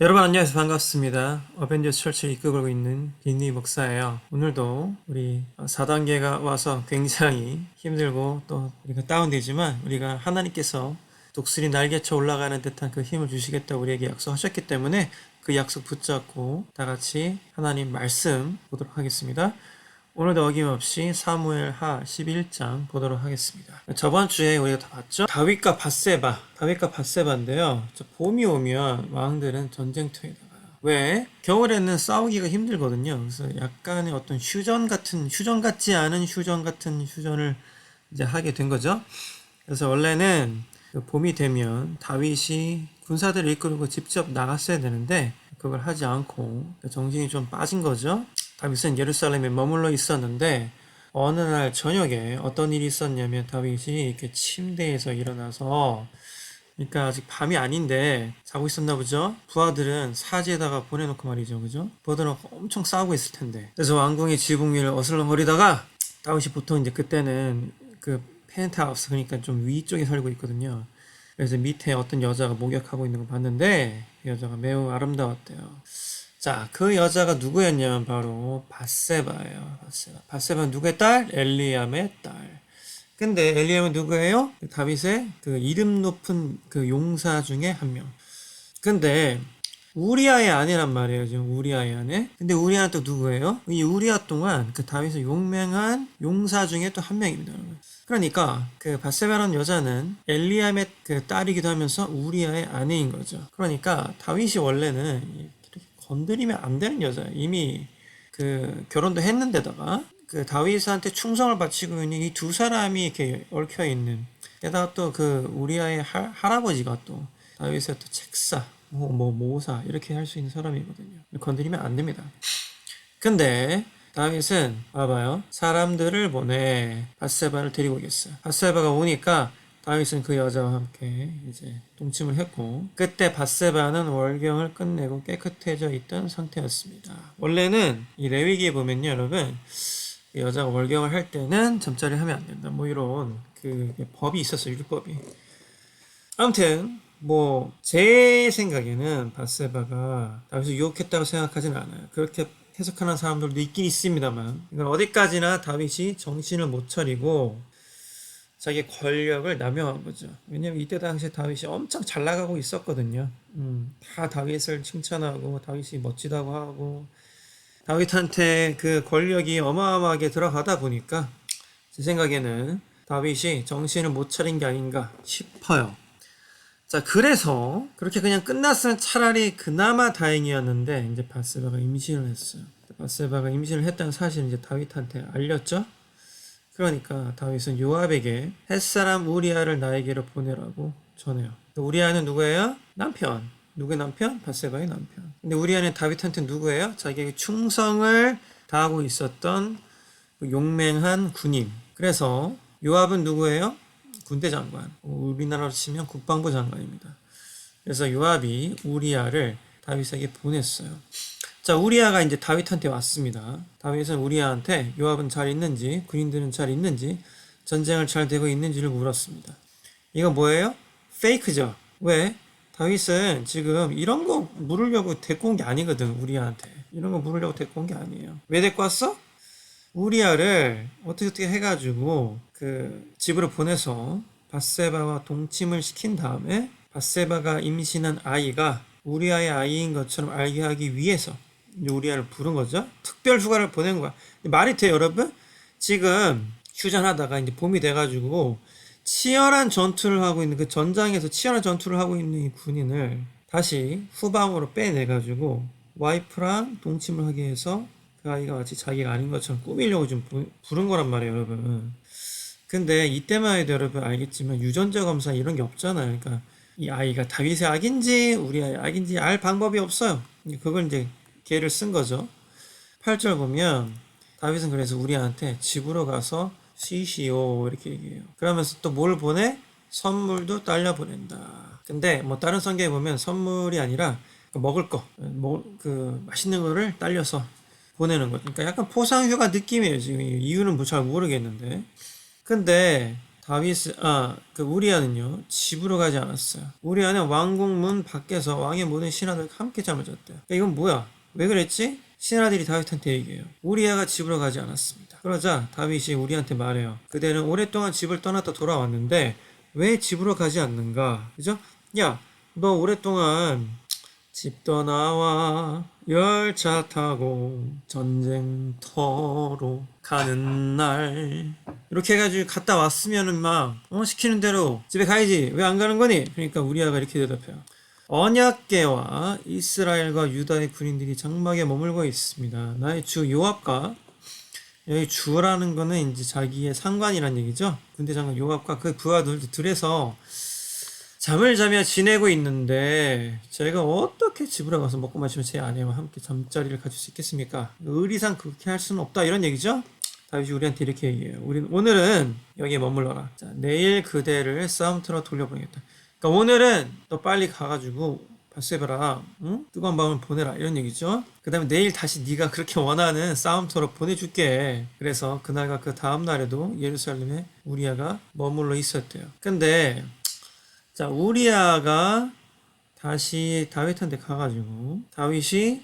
여러분 안녕하세요. 반갑습니다. 어벤져스 철치를 이끌고 있는 빈니 목사예요. 오늘도 우리 4단계가 와서 굉장히 힘들고 또 우리가 다운되지만 우리가 하나님께서 독수리 날개쳐 올라가는 듯한 그 힘을 주시겠다고 우리에게 약속하셨기 때문에 그 약속 붙잡고 다 같이 하나님 말씀 보도록 하겠습니다. 오늘도 어김없이 사무엘하 11장 보도록 하겠습니다. 저번 주에 우리가 다 봤죠? 다윗과 밧세바인데요. 봄이 오면 왕들은 전쟁터에 나가요. 왜? 겨울에는 싸우기가 힘들거든요. 그래서 약간의 어떤 휴전 같지 않은 휴전 같은 휴전을 이제 하게 된 거죠. 그래서 원래는 봄이 되면 다윗이 군사들을 이끌고 직접 나갔어야 되는데 그걸 하지 않고 정신이 좀 빠진 거죠. 다윗은 예루살렘에 머물러 있었는데 어느 날 저녁에 어떤 일이 있었냐면 다윗이 이렇게 침대에서 일어나서 그러니까 아직 밤이 아닌데 자고 있었나 보죠. 부하들은 사지에다가 보내놓고 말이죠, 그죠? 부하들은 엄청 싸우고 있을 텐데. 그래서 왕궁의 지붕 위를 어슬렁거리다가 다윗이 보통 이제 그때는 그 펜트하우스 그러니까 좀 위쪽에 살고 있거든요. 그래서 밑에 어떤 여자가 목욕하고 있는 걸 봤는데 그 여자가 매우 아름다웠대요. 자, 그 여자가 누구였냐면 바로 밧세바예요. 밧세바는 누구의 딸? 엘리암의 딸. 근데 엘리암은 누구예요? 다윗의 그 이름 높은 그 용사 중에 한 명. 근데 우리아의 아내란 말이에요. 지금 우리아의 아내. 근데 우리아는 또 누구예요? 이 우리아 동안 그 다윗의 용맹한 용사 중에 또 한 명입니다. 그러니까 그 밧세바라는 여자는 엘리암의 그 딸이기도 하면서 우리아의 아내인 거죠. 그러니까 다윗이 원래는 건드리면 안 되는 여자예요. 이미 그 결혼도 했는데다가 그 다윗한테 충성을 바치고 있는 이 두 사람이 이렇게 얽혀 있는. 게다가 또 그 우리아의 할아버지가 또 다윗의 또 책사, 모사 이렇게 할 수 있는 사람이거든요. 건드리면 안 됩니다. 근데 다윗은 봐봐요. 사람들을 보내 밧세바를 데리고 오겠어요. 밧세바가 오니까 다윗은 그 여자와 함께 이제 동침을 했고 그때 밧세바는 월경을 끝내고 깨끗해져 있던 상태였습니다. 원래는 이 레위기에 보면요, 여러분, 이 여자가 월경을 할 때는 잠자리를 하면 안 된다. 뭐 이런 그 법이 있었어요, 율법이. 아무튼 뭐 제 생각에는 밧세바가 다윗을 유혹했다고 생각하진 않아요. 그렇게 해석하는 사람들도 있긴 있습니다만 이건 어디까지나 다윗이 정신을 못 차리고 자기 권력을 남용한 거죠. 왜냐면 이때 당시에 다윗이 엄청 잘 나가고 있었거든요. 다 다윗을 칭찬하고 다윗이 멋지다고 하고 다윗한테 그 권력이 어마어마하게 들어가다 보니까 제 생각에는 다윗이 정신을 못 차린 게 아닌가 싶어요. 자, 그래서 그렇게 그냥 끝났으면 차라리 그나마 다행이었는데 이제 밧세바가 임신을 했어요. 밧세바가 임신을 했다는 사실을 이제 다윗한테 알렸죠. 그러니까 다윗은 요압에게 햇사람 우리아를 나에게로 보내라고 전해요. 우리아는 누구예요? 남편. 누구의 남편? 밧세바의 남편. 근데 우리아는 다윗한테 누구예요? 자기에게 충성을 다하고 있었던 용맹한 군인. 그래서 요압은 누구예요? 군대 장관. 우리나라로 치면 국방부 장관입니다. 그래서 요압이 우리아를 다윗에게 보냈어요. 자, 우리아가 이제 다윗한테 왔습니다. 다윗은 우리아한테 요압은 잘 있는지, 군인들은 잘 있는지, 전쟁을 잘 되고 있는지를 물었습니다. 이거 뭐예요? 페이크죠. 왜? 다윗은 지금 이런 거 물으려고 데리고 온 게 아니거든, 우리아한테. 이런 거 물으려고 데리고 온 게 아니에요. 왜 데리고 왔어? 우리아를 어떻게 해가지고 그 집으로 보내서 밧세바와 동침을 시킨 다음에 밧세바가 임신한 아이가 우리아의 아이인 것처럼 알게 하기 위해서 우리아를 부른 거죠. 특별 휴가를 보낸 거야. 말이 돼요, 여러분? 지금 휴전하다가 이제 봄이 돼가지고 치열한 전투를 하고 있는 그 전장에서 치열한 전투를 하고 있는 이 군인을 다시 후방으로 빼내가지고 와이프랑 동침을 하게 해서 그 아이가 마치 자기가 아닌 것처럼 꾸미려고 좀 부른 거란 말이에요, 여러분. 근데 이때만 해도 여러분 알겠지만 유전자 검사 이런 게 없잖아요. 그러니까 이 아이가 다윗의 악인지 우리아의 악인지 알 방법이 없어요. 그걸 이제 기회를 쓴 거죠. 8절 보면 다윗은 그래서 우리아한테 집으로 가서 쉬시오 이렇게 얘기해요. 그러면서 또 뭘 보내? 선물도 딸려 보낸다. 근데 뭐 다른 성경에 보면 선물이 아니라 먹을 거, 그 맛있는 거를 딸려서 보내는 거. 그러니까 약간 포상휴가 느낌이에요. 지금 이유는 뭐 잘 모르겠는데. 근데 그 우리아는요, 집으로 가지 않았어요. 우리아는 왕궁 문 밖에서 왕의 모든 신하들과 함께 잠을 잤대요. 그러니까 이건 뭐야? 왜 그랬지? 신하들이 다윗한테 얘기해요. 우리아가 집으로 가지 않았습니다. 그러자 다윗이 우리한테 말해요. 그대는 오랫동안 집을 떠났다 돌아왔는데 왜 집으로 가지 않는가? 그죠? 야, 너 오랫동안 집 떠나와 열차 타고 전쟁터로 가는 날 이렇게 해가지고 갔다 왔으면은 막 시키는 대로 집에 가야지 왜 안 가는 거니? 그러니까 우리아가 이렇게 대답해요. 언약궤와 이스라엘과 유다의 군인들이 장막에 머물고 있습니다. 나의 주 요압과 여기 주라는 거는 이제 자기의 상관이란 얘기죠. 군대 장관 요압과 그 부하들도 들에서 잠을 자며 지내고 있는데 제가 어떻게 집으로 가서 먹고 마시면 제 아내와 함께 잠자리를 가질 수 있겠습니까? 의리상 그렇게 할 수는 없다 이런 얘기죠. 다윗이 우리한테 이렇게 얘기해요. 오늘은 여기에 머물러라. 자, 내일 그대를 싸움터로 돌려보내겠다. 그러니까 오늘은 너 빨리 가가지고 바세바랑 뜨거운 밤을 보내라 이런 얘기죠. 그 다음에 내일 다시 네가 그렇게 원하는 싸움터로 보내줄게. 그래서 그날과 그 다음 날에도 예루살렘에 우리아가 머물러 있었대요. 근데 자, 우리아가 다시 다윗한테 가가지고 다윗이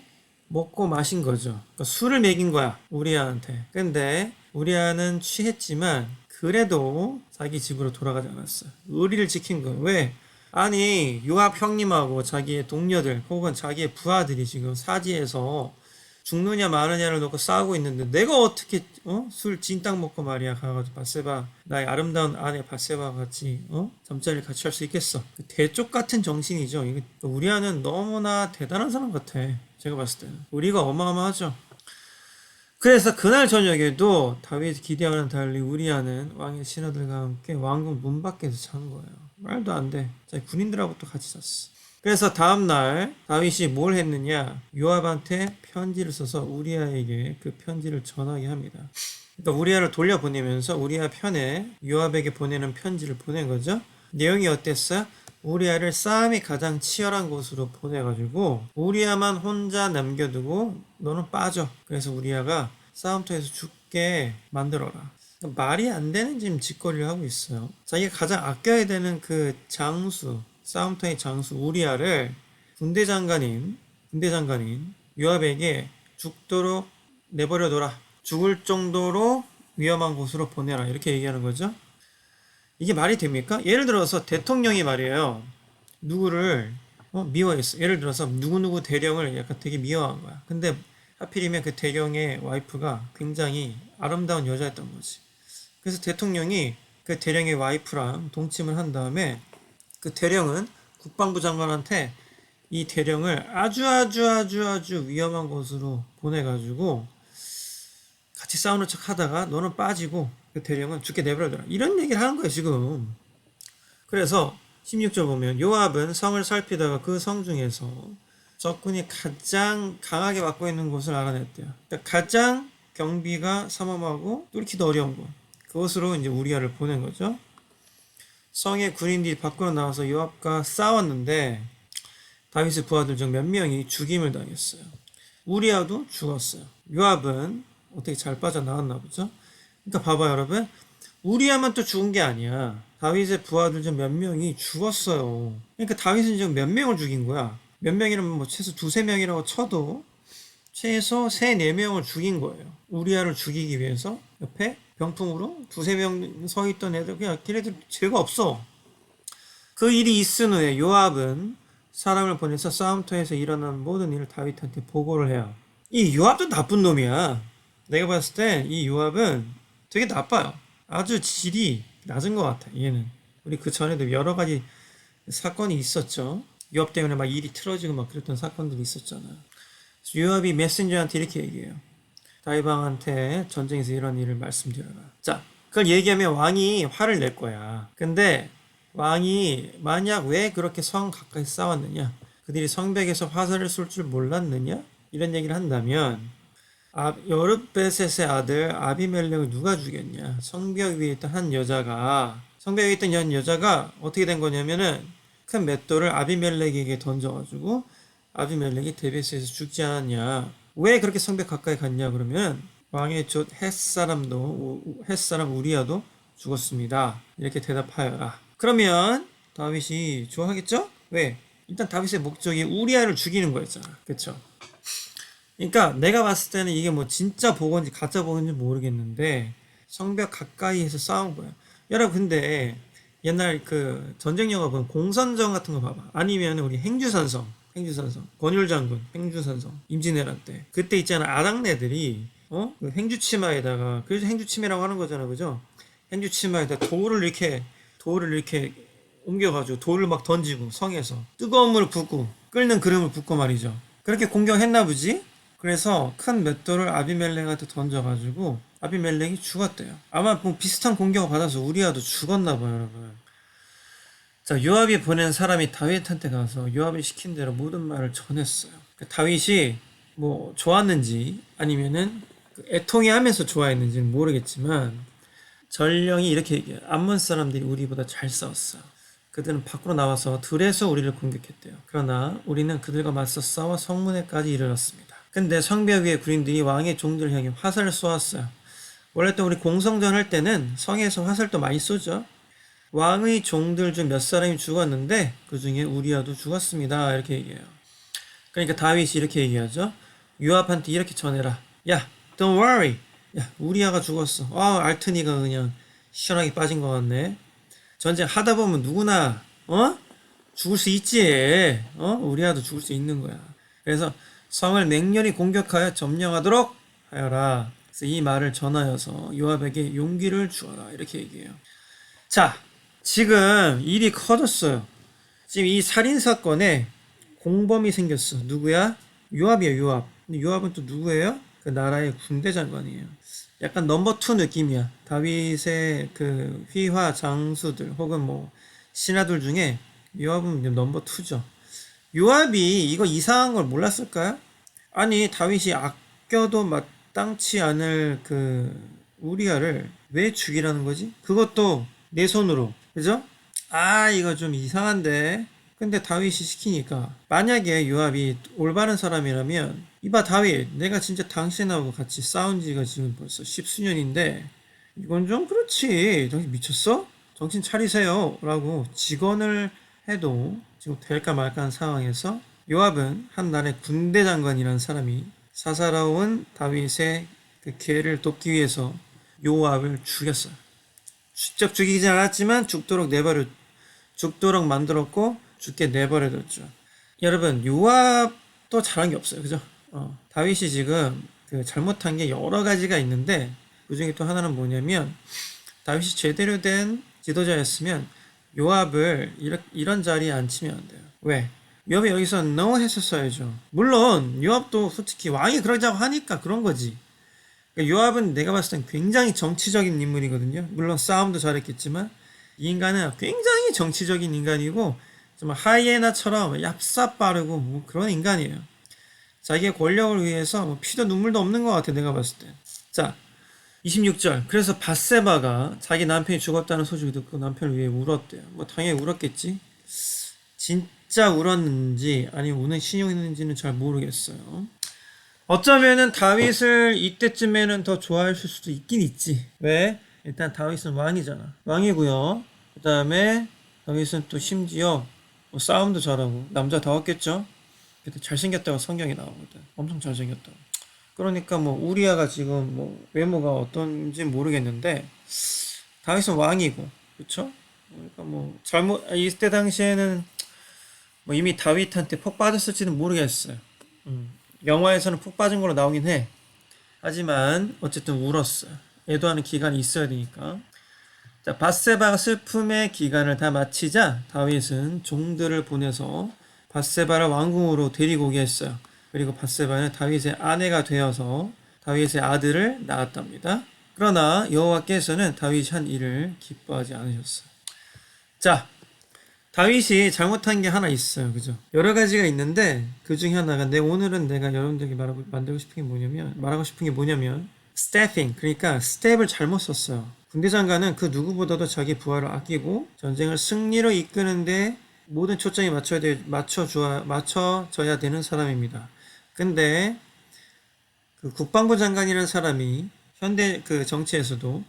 먹고 마신 거죠. 그러니까 술을 먹인 거야, 우리아한테. 근데 우리아는 취했지만 그래도 자기 집으로 돌아가지 않았어. 의리를 지킨 거야. 왜? 아니, 요압 형님하고 자기의 동료들 혹은 자기의 부하들이 지금 사지에서 죽느냐 마느냐를 놓고 싸우고 있는데 내가 어떻게 술 진땅 먹고 말이야 가가지고 바세바 나의 아름다운 아내 바세바 같이 잠자리를 같이 할 수 있겠어. 대쪽 같은 정신이죠. 이게 우리아는 너무나 대단한 사람 같아. 제가 봤을 때는 우리가 어마어마하죠. 그래서 그날 저녁에도 다윗 기대와는 달리 우리아는 왕의 신하들과 함께 왕궁 문 밖에서 잔 거예요. 말도 안 돼. 자기 군인들하고 또 같이 잤어. 그래서 다음날 다윗이 뭘 했느냐? 요압한테 편지를 써서 우리아에게 그 편지를 전하게 합니다. 그러니까 우리아를 돌려보내면서 우리아 편에 요압에게 보내는 편지를 보낸 거죠. 내용이 어땠어요? 우리아를 싸움이 가장 치열한 곳으로 보내가지고 우리아만 혼자 남겨두고 너는 빠져. 그래서 우리아가 싸움터에서 죽게 만들어라. 말이 안 되는 지금 짓거리를 하고 있어요. 자기가 가장 아껴야 되는 그 장수, 싸움터의 장수 우리아를 군대 장관인 요압에게 죽도록 내버려둬라. 죽을 정도로 위험한 곳으로 보내라. 이렇게 얘기하는 거죠. 이게 말이 됩니까? 예를 들어서 대통령이 말이에요. 누구를 미워했어. 예를 들어서 누구누구 대령을 약간 되게 미워한 거야. 근데 하필이면 그 대령의 와이프가 굉장히 아름다운 여자였던 거지. 그래서 대통령이 그 대령의 와이프랑 동침을 한 다음에 그 대령은 국방부 장관한테 이 대령을 아주 위험한 곳으로 보내가지고 같이 싸우는 척 하다가 너는 빠지고 그 대령은 죽게 내버려둬라. 이런 얘기를 하는 거예요, 지금. 그래서 16절 보면 요압은 성을 살피다가 그 성 중에서 적군이 가장 강하게 막고 있는 곳을 알아냈대요. 그러니까 가장 경비가 삼엄하고 뚫기도 어려운 곳. 그곳으로 이제 우리아를 보낸 거죠. 성의 군인들이 밖으로 나와서 요압과 싸웠는데 다윗의 부하들 중 몇 명이 죽임을 당했어요. 우리아도 죽었어요. 요압은 어떻게 잘 빠져나왔나 보죠. 그러니까 봐봐요, 여러분. 우리아만 또 죽은 게 아니야. 다윗의 부하들 중 몇 명이 죽었어요. 그러니까 다윗은 지금 몇 명을 죽인 거야. 몇 명이라면 뭐 최소 두세 명이라고 쳐도 최소 3-4명을 죽인 거예요. 우리아를 죽이기 위해서 옆에 병풍으로 두세 명 서 있던 애들 그냥 걔네들 죄가 없어. 그 일이 있은 후에 요압은 사람을 보내서 싸움터에서 일어난 모든 일을 다윗한테 보고를 해요. 이 요압도 나쁜 놈이야. 내가 봤을 때 이 요압은 되게 나빠요. 아주 질이 낮은 것 같아. 얘는 우리 그 전에도 여러 가지 사건이 있었죠. 요압 때문에 막 일이 틀어지고 막 그랬던 사건들이 있었잖아요. 요압이 메신저한테 이렇게 얘기해요. 다윗왕한테 전쟁에서 이런 일을 말씀드려라. 자, 그걸 얘기하면 왕이 화를 낼 거야. 근데 왕이 만약 왜 그렇게 성 가까이 싸웠느냐? 그들이 성벽에서 화살을 쏠 줄 몰랐느냐? 이런 얘기를 한다면 여룻베셋의 아들 아비멜렉을 누가 죽였냐? 성벽 위에 있던 한 여자가 어떻게 된 거냐면은 큰 맷돌을 아비멜렉에게 던져가지고 아비멜렉이 데베스에서 죽지 않았냐? 왜 그렇게 성벽 가까이 갔냐 그러면 왕의 혓사람 우리아도 죽었습니다. 이렇게 대답하여라. 그러면 다윗이 좋아하겠죠? 왜? 일단 다윗의 목적이 우리아를 죽이는 거였잖아. 그쵸? 그러니까 내가 봤을 때는 이게 뭐 진짜 보건지 가짜 보건지 모르겠는데 성벽 가까이에서 싸운 거야. 여러분 근데 옛날 그 전쟁 영화 보면 공선전 같은 거 봐봐. 아니면 우리 행주산성 권율장군 행주산성 임진왜란 때 그때 있잖아 아낙네들이 그 행주치마에다가 그래서 행주치마라고 하는 거잖아, 그죠? 행주치마에다 돌을 이렇게 옮겨가지고 돌을 막 던지고 성에서 뜨거운 물 붓고 끓는 그름을 붓고 말이죠. 그렇게 공격했나 보지? 그래서 큰 맷돌을 아비멜렉한테 던져가지고 아비멜렉이 죽었대요. 아마 뭐 비슷한 공격을 받아서 우리아도 죽었나 봐요, 여러분. 자, 요압이 보낸 사람이 다윗한테 가서 요압이 시킨 대로 모든 말을 전했어요. 다윗이 뭐 좋았는지 아니면은 애통해 하면서 좋아했는지는 모르겠지만 전령이 이렇게 얘기해요. 암몬 사람들이 우리보다 잘 싸웠어. 그들은 밖으로 나와서 들에서 우리를 공격했대요. 그러나 우리는 그들과 맞서 싸워 성문에까지 이르렀습니다. 근데 성벽 위에 군인들이 왕의 종들을 향해 화살을 쏘았어요. 원래 또 우리 공성전 할 때는 성에서 화살도 많이 쏘죠. 왕의 종들 중 몇 사람이 죽었는데 그 중에 우리아도 죽었습니다. 이렇게 얘기해요. 그러니까 다윗이 이렇게 얘기하죠. 요압한테 이렇게 전해라. 야, don't worry. 야, 우리아가 죽었어. 알트니가 그냥 시원하게 빠진 것 같네. 전쟁 하다 보면 누구나 죽을 수 있지. 우리아도 죽을 수 있는 거야. 그래서 성을 맹렬히 공격하여 점령하도록 하여라. 그래서 이 말을 전하여서 요압에게 용기를 주어라. 이렇게 얘기해요. 자, 지금 일이 커졌어요. 지금 이 살인 사건에 공범이 생겼어. 누구야? 요압이에요, 요압. 근데 요압은 또 누구예요? 그 나라의 군대 장관이에요. 약간 넘버 2 느낌이야. 다윗의 그 휘하 장수들 혹은 뭐 신하들 중에 요압은 넘버 2죠. 요압이 이거 이상한 걸 몰랐을까요? 아니, 다윗이 아껴도 마땅치 않을 그 우리아를 왜 죽이라는 거지? 그것도 내 손으로. 그죠? 이거 좀 이상한데. 근데 다윗이 시키니까 만약에 요압이 올바른 사람이라면 이봐 다윗, 내가 진짜 당신하고 같이 싸운 지가 지금 벌써 10수년인데 이건 좀 그렇지. 당신 미쳤어? 정신 차리세요 라고 직언을 해도 지금 될까 말까 한 상황에서 요압은 한 나라의 군대 장관이라는 사람이 사사로운 다윗의 그 계를 돕기 위해서 요압을 죽였어요. 직접 죽이지 않았지만 죽도록 만들었고 죽게 내버려뒀죠. 여러분, 요압도 잘한 게 없어요, 그죠? 다윗이 지금 그 잘못한 게 여러 가지가 있는데 그 중에 또 하나는 뭐냐면 다윗이 제대로 된 지도자였으면 요압을 이런 자리에 앉히면 안 돼요. 왜? 요압이 여기서 no 했었어야죠. 물론 요압도 솔직히 왕이 그러자고 하니까 그런 거지. 그러니까 요압은 내가 봤을 땐 굉장히 정치적인 인물이거든요. 물론 싸움도 잘했겠지만 이 인간은 굉장히 정치적인 인간이고 정말 하이에나처럼 얍삽 빠르고 뭐 그런 인간이에요. 자기의 권력을 위해서 뭐 피도 눈물도 없는 것 같아, 내가 봤을 때. 자, 26절. 그래서 밧세바가 자기 남편이 죽었다는 소식을 듣고 남편을 위해 울었대요. 뭐 당연히 울었겠지. 진짜 울었는지 아니면 우는 신용했는지는 잘 모르겠어요. 어쩌면은 다윗을 이때쯤에는 더 좋아했을 수도 있긴 있지. 왜? 일단 다윗은 왕이잖아. 왕이고요. 그 다음에 다윗은 또 심지어 뭐 싸움도 잘하고 남자다웠겠죠. 그때 잘생겼다고 성경에 나오거든. 엄청 잘생겼다고. 그러니까 뭐 우리아가 지금 뭐 외모가 어떤지 모르겠는데 다윗은 왕이고, 그쵸? 그러니까 뭐 이때 당시에는 뭐 이미 다윗한테 폭 빠졌을지는 모르겠어요. 영화에서는 푹 빠진 걸로 나오긴 해. 하지만 어쨌든 울었어요. 애도하는 기간이 있어야 되니까. 자, 밧세바가 슬픔의 기간을 다 마치자 다윗은 종들을 보내서 밧세바를 왕궁으로 데리고 오게 했어요. 그리고 밧세바는 다윗의 아내가 되어서 다윗의 아들을 낳았답니다. 그러나 여호와께서는 다윗이 한 일을 기뻐하지 않으셨어요. 자, 다윗이 잘못한 게 하나 있어요. 그죠? 여러 가지가 있는데 그 중에 하나가 오늘은 내가 여러분들에게 말하고 싶은 게 뭐냐면 스태핑, 그러니까 스텝을 잘못 썼어요. 군대 장관은 그 누구보다도 자기 부하를 아끼고 전쟁을 승리로 이끄는데 모든 초점이 맞춰져야 되는 사람입니다. 근데 그 국방부 장관이라는 사람이 현대 그 정치에서도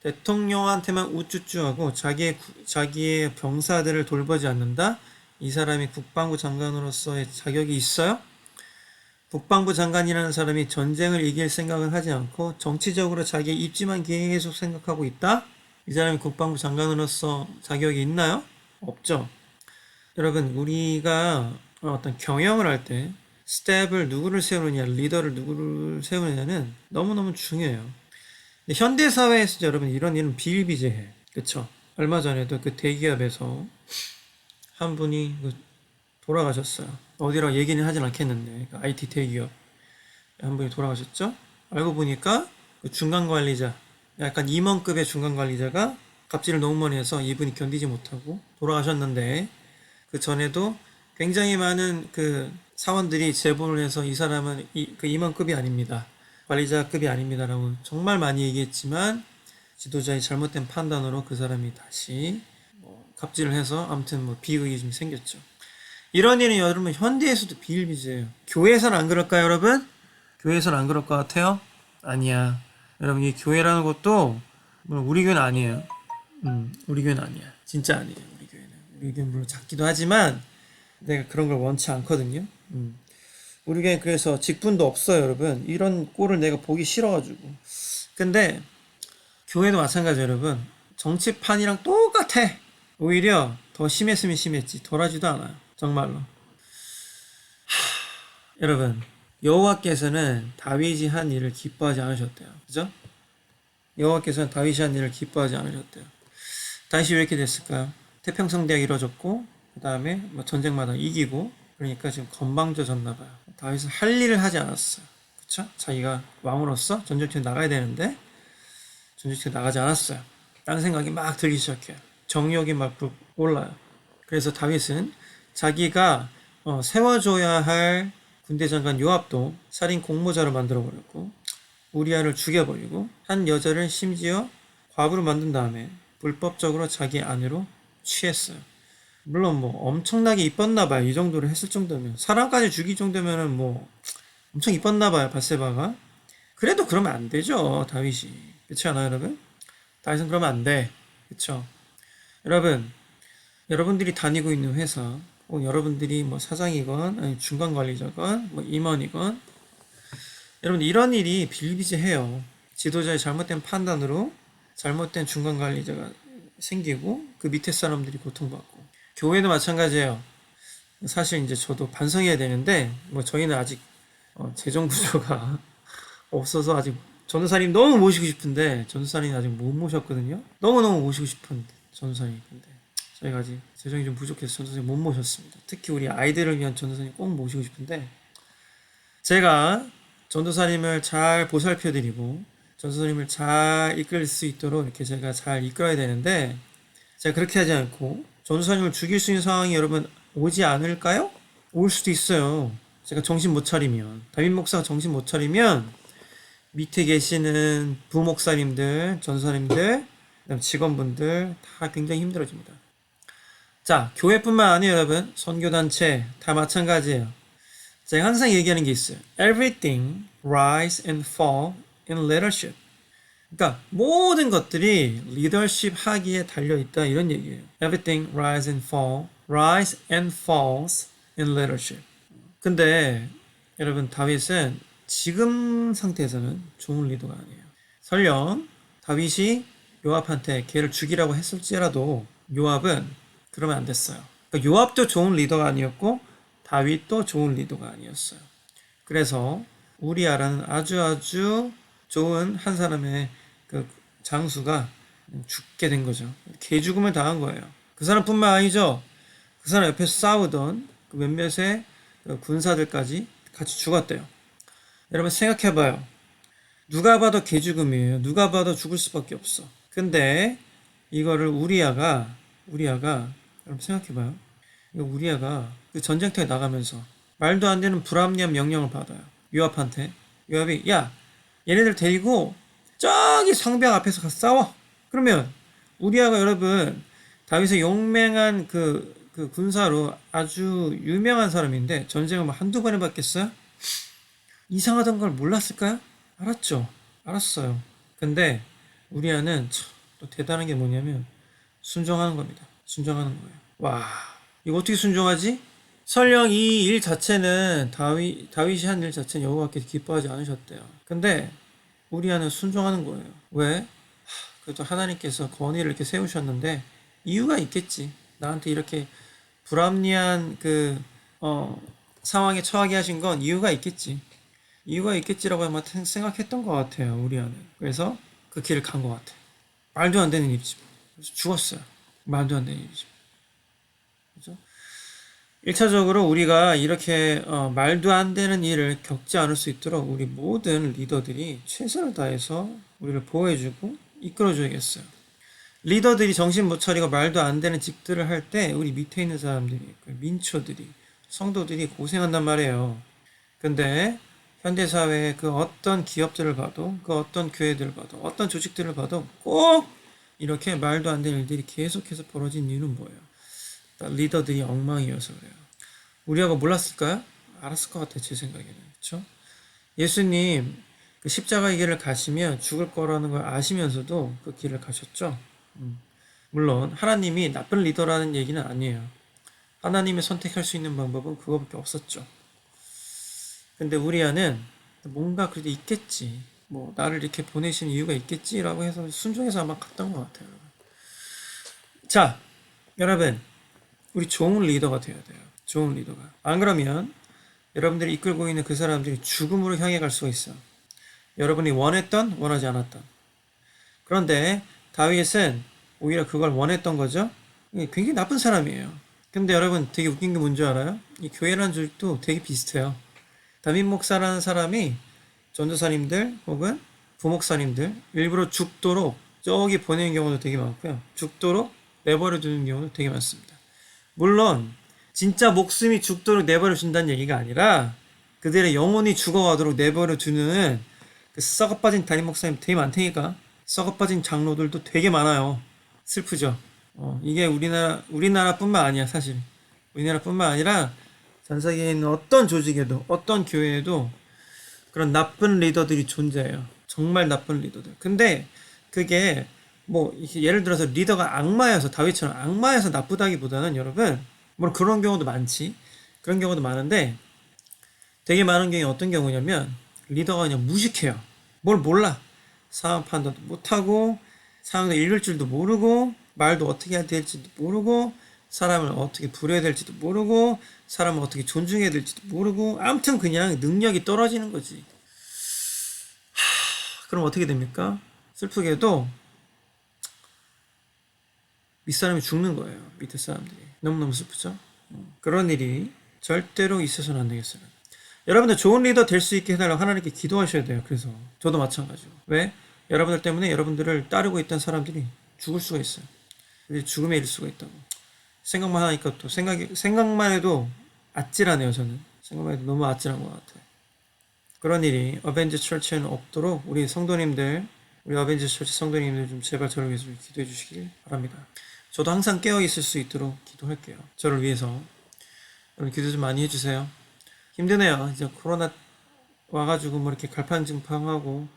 대통령한테만 우쭈쭈하고 자기의 병사들을 돌보지 않는다? 이 사람이 국방부 장관으로서의 자격이 있어요? 국방부 장관이라는 사람이 전쟁을 이길 생각은 하지 않고 정치적으로 자기의 입지만 계속 생각하고 있다? 이 사람이 국방부 장관으로서 자격이 있나요? 없죠. 여러분, 우리가 어떤 경영을 할 때 스텝을 누구를 세우느냐, 리더를 누구를 세우느냐는 너무너무 중요해요. 근데 현대사회에서 여러분 이런 일은 비일비재해. 그쵸? 얼마 전에도 그 대기업에서 한 분이 돌아가셨어요. 어디라고 얘기는 하진 않겠는데 그 IT 대기업 한 분이 돌아가셨죠? 알고 보니까 그 중간관리자, 약간 임원급의 중간관리자가 갑질을 너무 많이 해서 이분이 견디지 못하고 돌아가셨는데, 그 전에도 굉장히 많은 그 사원들이 제보를 해서 이 사람은 그 임원급이 아닙니다, 관리자급이 아닙니다라고 정말 많이 얘기했지만 지도자의 잘못된 판단으로 그 사람이 다시 갑질을 해서 아무튼 비극이 좀 생겼죠. 이런 일은 여러분 현대에서도 비일비재해요. 교회에서는 안 그럴까요, 여러분? 교회에서는 안 그럴 것 같아요? 아니야. 여러분, 이 교회라는 것도 우리 교회는 아니에요. 우리 교회는 아니야. 진짜 아니에요. 우리 교회는. 우리 교회는 물론 작기도 하지만 내가 그런 걸 원치 않거든요. 우리 교회는 그래서 직분도 없어요, 여러분. 이런 꼴을 내가 보기 싫어가지고. 근데 교회도 마찬가지, 여러분. 정치판이랑 똑같아. 오히려 더 심했으면 심했지 덜하지도 않아요. 정말로. 여러분, 여호와께서는 다윗이 한 일을 기뻐하지 않으셨대요. 그죠? 여호와께서는 다윗이 한 일을 기뻐하지 않으셨대요. 다윗이 왜 이렇게 됐을까요? 태평성대가 이루어졌고 그 다음에 전쟁마다 이기고, 그러니까 지금 건방져졌나 봐요. 다윗은 할 일을 하지 않았어요. 그쵸? 자기가 왕으로서 전쟁터에 나가야 되는데 전쟁터에 나가지 않았어요. 다른 생각이 막 들기 시작해요. 정욕이 막 올라요. 그래서 다윗은 자기가 세워줘야 할 군대 장관 요압도 살인 공모자로 만들어버렸고, 우리아를 죽여버리고, 한 여자를 심지어 과부로 만든 다음에 불법적으로 자기 아내로 취했어요. 물론 엄청나게 이뻤나 봐요. 이 정도로 했을 정도면, 사람까지 죽일 정도면은 엄청 이뻤나 봐요, 밧세바가. 그래도 그러면 안 되죠, 다윗이. 그렇지 않아요, 여러분? 다윗은 그러면 안 돼. 그렇죠? 여러분, 여러분들이 다니고 있는 회사, 여러분들이 사장이건 아니 중간관리자건 임원이건, 여러분 이런 일이 비일비재해요. 지도자의 잘못된 판단으로 잘못된 중간관리자가 생기고 그 밑에 사람들이 고통받고, 교회도 마찬가지예요. 사실 이제 저도 반성해야 되는데 저희는 아직 재정 구조가 없어서 아직 전도사님 너무 모시고 싶은데 전도사님 아직 못 모셨거든요. 너무너무 모시고 싶은데 전도사님, 근데 저희가 아직 재정이 좀 부족해서 전도사님 못 모셨습니다. 특히 우리 아이들을 위한 전도사님 꼭 모시고 싶은데, 제가 전도사님을 잘 보살펴드리고 전도사님을 잘 이끌 수 있도록 이렇게 제가 잘 이끌어야 되는데, 제가 그렇게 하지 않고 전도사님을 죽일 수 있는 상황이 여러분 오지 않을까요? 올 수도 있어요. 제가 정신 못 차리면, 다윗 목사가 정신 못 차리면 밑에 계시는 부목사님들, 전도사님들, 그다음 직원분들 다 굉장히 힘들어집니다. 자, 교회뿐만 아니에요, 여러분. 선교단체 다 마찬가지예요. 제가 항상 얘기하는 게 있어요. Everything rise and fall in leadership. 그러니까 모든 것들이 리더십 하기에 달려있다, 이런 얘기예요. Everything rise and falls in leadership. 근데 여러분, 다윗은 지금 상태에서는 좋은 리더가 아니에요. 설령 다윗이 요압한테 걔를 죽이라고 했을지라도 요압은 그러면 안 됐어요. 그러니까 요압도 좋은 리더가 아니었고 다윗도 좋은 리더가 아니었어요. 그래서 우리아라는 아주 좋은 한 사람의 그 장수가 죽게 된 거죠. 개죽음을 당한 거예요. 그 사람뿐만 아니죠. 그 사람 옆에서 싸우던 그 몇몇의 그 군사들까지 같이 죽었대요. 여러분 생각해봐요. 누가 봐도 개죽음이에요. 누가 봐도 죽을 수밖에 없어. 근데 이거를 우리아가 여러분 생각해봐요. 우리아가 그 전쟁터에 나가면서 말도 안 되는 불합리한 명령을 받아요. 요압한테. 요압이 야, 얘네들 데리고 저기 성벽 앞에서 가서 싸워. 그러면 우리아가 여러분 다윗의 용맹한 그 군사로 아주 유명한 사람인데 전쟁을 한두 번 해봤겠어요? 이상하던 걸 몰랐을까요? 알았죠. 알았어요. 근데 우리아는 또 대단한 게 뭐냐면 순종하는 겁니다. 순종하는 거예요. 와, 이거 어떻게 순종하지? 설령 이 일 자체는 다윗이 한 일 자체는 여호와께서 기뻐하지 않으셨대요. 근데 우리아는 순종하는 거예요. 왜? 그래도 하나님께서 권위를 이렇게 세우셨는데 이유가 있겠지. 나한테 이렇게 불합리한 상황에 처하게 하신 건 이유가 있겠지. 이유가 있겠지라고 아마 생각했던 것 같아요. 우리아는. 그래서 그 길을 간 것 같아요. 말도 안 되는 일이지. 그래서 죽었어요. 말도 안 되는 일이지. 그죠? 1차적으로 우리가 이렇게 말도 안 되는 일을 겪지 않을 수 있도록 우리 모든 리더들이 최선을 다해서 우리를 보호해주고 이끌어줘야겠어요. 리더들이 정신 못 차리고 말도 안 되는 직들을 할 때 우리 밑에 있는 사람들이, 민초들이, 성도들이 고생한단 말이에요. 근데 현대사회의 그 어떤 기업들을 봐도, 그 어떤 교회들을 봐도, 어떤 조직들을 봐도 꼭 이렇게 말도 안 되는 일들이 계속해서 벌어진 이유는 뭐예요? 리더들이 엉망이어서 그래요. 우리하고 몰랐을까요? 알았을 것 같아요. 제 생각에는. 그렇죠? 예수님 그 십자가의 길을 가시면 죽을 거라는 걸 아시면서도 그 길을 가셨죠. 물론 하나님이 나쁜 리더라는 얘기는 아니에요. 하나님이 선택할 수 있는 방법은 그거밖에 없었죠. 근데 우리아는 뭔가 그래도 있겠지. 뭐 나를 이렇게 보내신 이유가 있겠지라고 해서 순종해서 아마 갔던 것 같아요. 자, 여러분, 우리 좋은 리더가 되어야 돼요. 좋은 리더가. 안 그러면 여러분들이 이끌고 있는 그 사람들이 죽음으로 향해 갈 수가 있어. 여러분이 원했던 원하지 않았던. 그런데 다윗은 오히려 그걸 원했던 거죠. 굉장히 나쁜 사람이에요. 근데 여러분 되게 웃긴 게 뭔지 알아요? 이 교회라는 조직도 되게 비슷해요. 다윗 목사라는 사람이 전도사님들 혹은 부목사님들 일부러 죽도록 저기 보내는 경우도 되게 많고요. 죽도록 내버려 두는 경우도 되게 많습니다. 물론 진짜 목숨이 죽도록 내버려 준다는 얘기가 아니라 그들의 영혼이 죽어가도록 내버려 두는 그 썩어빠진 담임 목사님 되게 많다니까. 썩어빠진 장로들도 되게 많아요. 슬프죠. 이게 우리나라뿐만 아니야 사실. 우리나라뿐만 아니라 전 세계에 있는 어떤 조직에도 어떤 교회에도 그런 나쁜 리더들이 존재해요. 정말 나쁜 리더들. 근데 그게 뭐 예를 들어서 리더가 악마여서 다윗처럼 악마여서 나쁘다기보다는 여러분 물론 그런 경우도 많지. 그런 경우도 많은데 되게 많은 경우에 어떤 경우냐면 리더가 그냥 무식해요. 뭘 몰라. 상황 판단도 못하고 상황을 읽을 줄도 모르고 말도 어떻게 해야 될지도 모르고 사람을 어떻게 부려야 될지도 모르고 사람을 어떻게 존중해야 될지도 모르고 아무튼 그냥 능력이 떨어지는 거지. 그럼 어떻게 됩니까? 슬프게도 윗사람이 죽는 거예요. 밑에 사람들이. 너무너무 슬프죠? 그런 일이 절대로 있어서는 안 되겠어요. 여러분들 좋은 리더 될 수 있게 해달라고 하나님께 기도하셔야 돼요. 그래서 저도 마찬가지고. 왜? 여러분들 때문에 여러분들을 따르고 있던 사람들이 죽을 수가 있어요. 죽음에 이를 수가 있다고. 생각만 하니까 또 생각만 해도 아찔하네요. 저는 생각만 해도 너무 아찔한 것 같아요. 그런 일이 어벤져 철치에는 없도록 우리 성도님들, 우리 어벤져 철치 성도님들 좀 제발 저를 위해서 기도해 주시길 바랍니다. 저도 항상 깨어 있을 수 있도록 기도할게요. 저를 위해서 여러분 기도 좀 많이 해주세요. 힘드네요. 이제 코로나 와가지고 뭐 이렇게 갈팡질팡하고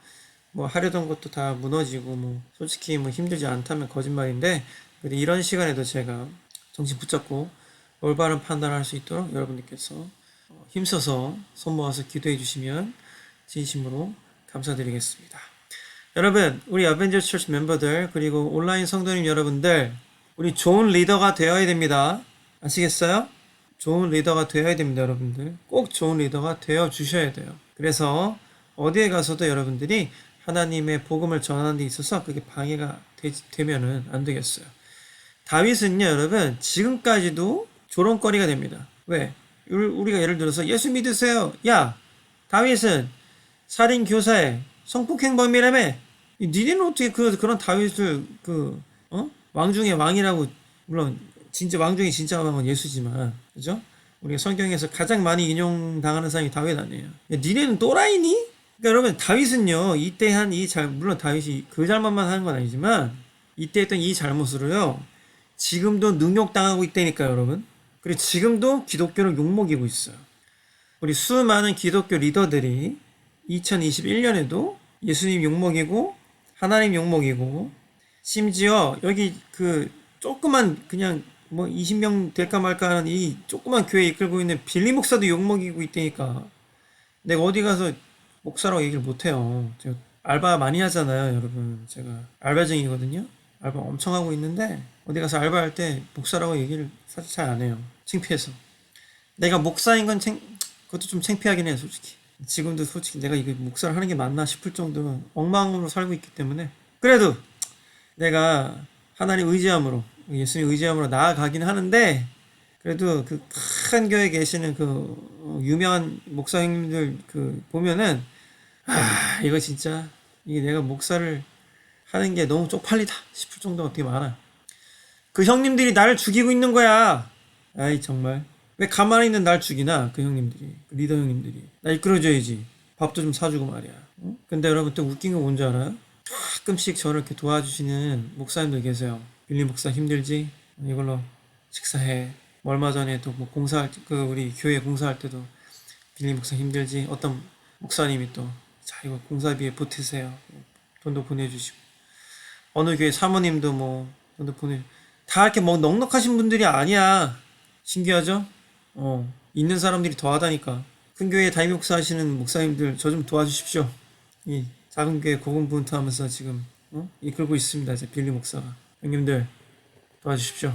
뭐 하려던 것도 다 무너지고 뭐 솔직히 뭐 힘들지 않다면 거짓말인데 근데 이런 시간에도 제가 정신 붙잡고 올바른 판단을 할 수 있도록 여러분들께서 힘써서 손 모아서 기도해 주시면 진심으로 감사드리겠습니다. 여러분 우리 어벤져스 처치 멤버들 그리고 온라인 성도님 여러분들 우리 좋은 리더가 되어야 됩니다. 아시겠어요? 좋은 리더가 되어야 됩니다. 여러분들 꼭 좋은 리더가 되어 주셔야 돼요. 그래서 어디에 가서도 여러분들이 하나님의 복음을 전하는 데 있어서 그게 방해가 되면은 안 되겠어요. 다윗은요 여러분 지금까지도 조롱거리가 됩니다. 왜? 우리가 예를 들어서 예수 믿으세요. 야 다윗은 살인 교사에 성폭행범이라며 니네는 어떻게 그런 다윗을 왕 중의 왕이라고 물론 진짜 왕 중에 진짜 왕은 예수지만 그죠? 우리가 성경에서 가장 많이 인용당하는 사람이 다윗 아니에요. 야, 니네는 또라이니? 그러니까 여러분 다윗은요 이때 한 물론 다윗이 그 잘못만 하는 건 아니지만 이때 했던 이 잘못으로요 지금도 능욕당하고 있다니까요 여러분. 그리고 지금도 기독교를 욕먹이고 있어요. 우리 수많은 기독교 리더들이 2021년에도 예수님 욕먹이고 하나님 욕먹이고 심지어 여기 그 조그만 그냥 뭐 20명 될까 말까 하는 이 조그만 교회 이끌고 있는 빌리 목사도 욕먹이고 있다니까. 내가 어디 가서 목사라고 얘기를 못해요. 제가 알바 많이 하잖아요, 여러분. 제가 알바쟁이거든요. 알바 엄청 하고 있는데 어디 가서 알바할 때 목사라고 얘기를 사실 잘 안 해요. 창피해서. 내가 목사인 건 그것도 좀 창피하긴 해요, 솔직히. 지금도 솔직히 내가 이거 목사를 하는 게 맞나 싶을 정도로 엉망으로 살고 있기 때문에. 그래도 내가 하나님 의지함으로, 예수님 의지함으로 나아가긴 하는데, 그래도 그 큰 교회에 계시는 그 유명한 목사 형님들 그 보면은, 이거 진짜, 이게 내가 목사를 하는 게 너무 쪽팔리다 싶을 정도가 되게 많아. 그 형님들이 나를 죽이고 있는 거야. 아이, 정말. 왜 가만히 있는 날 죽이나, 그 형님들이. 그 리더 형님들이. 나 이끌어줘야지. 밥도 좀 사주고 말이야. 응? 근데 여러분 또 웃긴 거 뭔지 알아요? 가끔씩 저를 이렇게 도와주시는 목사님들 계세요. 빌리 목사 힘들지? 이걸로 식사해. 뭐 얼마 전에 또 뭐 공사할 때, 우리 교회 공사할 때도 빌리 목사 힘들지? 어떤 목사님이 또, 자, 이거 공사비에 보태세요. 돈도 보내주시고. 어느 교회 사모님도 뭐, 돈도 다 이렇게 뭐 넉넉하신 분들이 아니야. 신기하죠? 있는 사람들이 더하다니까. 큰 교회 담임 목사 하시는 목사님들 저 좀 도와주십시오. 이 작은 교회 고군분투하면서 지금 이끌고 있습니다. 이제 빌리 목사가. 형님들 도와주십시오.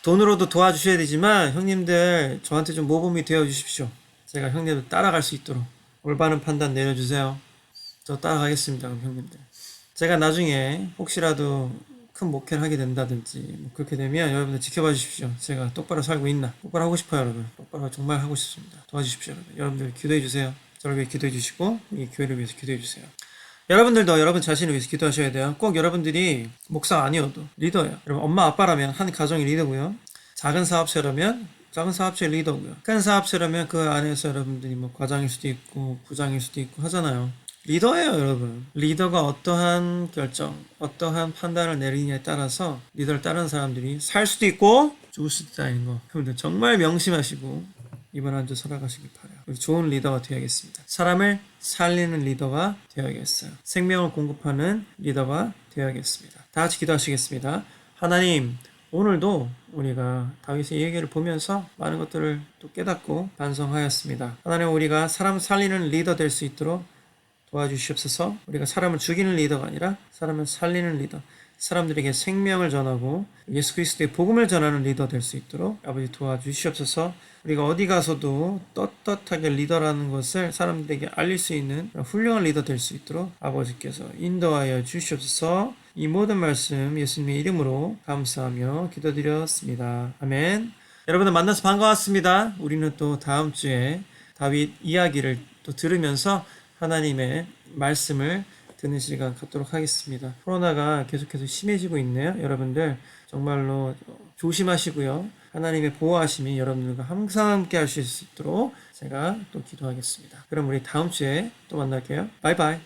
돈으로도 도와주셔야 되지만 형님들 저한테 좀 모범이 되어 주십시오. 제가 형님들 따라갈 수 있도록 올바른 판단 내려주세요. 저 따라가겠습니다. 그럼 형님들. 제가 나중에 혹시라도 큰 목회를 하게 된다든지 뭐 그렇게 되면 여러분들 지켜봐 주십시오. 제가 똑바로 살고 있나. 똑바로 하고 싶어요, 여러분. 똑바로 정말 하고 싶습니다. 도와주십시오, 여러분. 여러분들 기도해 주세요. 저를 위해 기도해 주시고 이 교회를 위해서 기도해 주세요. 여러분들도 여러분 자신을 위해서 기도하셔야 돼요. 꼭 여러분들이 목사 아니어도 리더예요. 여러분 엄마 아빠라면 한 가정의 리더고요. 작은 사업체라면 작은 사업체의 리더고요. 큰 사업체라면 그 안에서 여러분들이 뭐 과장일 수도 있고 부장일 수도 있고 하잖아요. 리더예요, 여러분. 리더가 어떠한 결정, 어떠한 판단을 내리느냐에 따라서 리더를 따르는 사람들이 살 수도 있고 죽을 수도 있다는 거. 여러분들 정말 명심하시고 이번 한 주 살아가시길 바라요. 우리 좋은 리더가 되어야겠습니다. 사람을 살리는 리더가 되어야겠어요. 생명을 공급하는 리더가 되어야겠습니다. 다 같이 기도하시겠습니다. 하나님, 오늘도 우리가 다윗의 얘기를 보면서 많은 것들을 또 깨닫고 반성하였습니다. 하나님, 우리가 사람 살리는 리더 될 수 있도록 도와주시옵소서. 우리가 사람을 죽이는 리더가 아니라 사람을 살리는 리더, 사람들에게 생명을 전하고 예수 그리스도의 복음을 전하는 리더 될 수 있도록 아버지 도와주시옵소서. 우리가 어디 가서도 떳떳하게 리더라는 것을 사람들에게 알릴 수 있는 훌륭한 리더 될 수 있도록 아버지께서 인도하여 주시옵소서. 이 모든 말씀 예수님의 이름으로 감사하며 기도드렸습니다. 아멘. 여러분들 만나서 반가웠습니다. 우리는 또 다음 주에 다윗 이야기를 또 들으면서 하나님의 말씀을 듣는 시간 갖도록 하겠습니다. 코로나가 계속해서 심해지고 있네요. 여러분들 정말로 조심하시고요. 하나님의 보호하심이 여러분들과 항상 함께 하실 수 있도록 제가 또 기도하겠습니다. 그럼 우리 다음 주에 또 만날게요. 바이바이.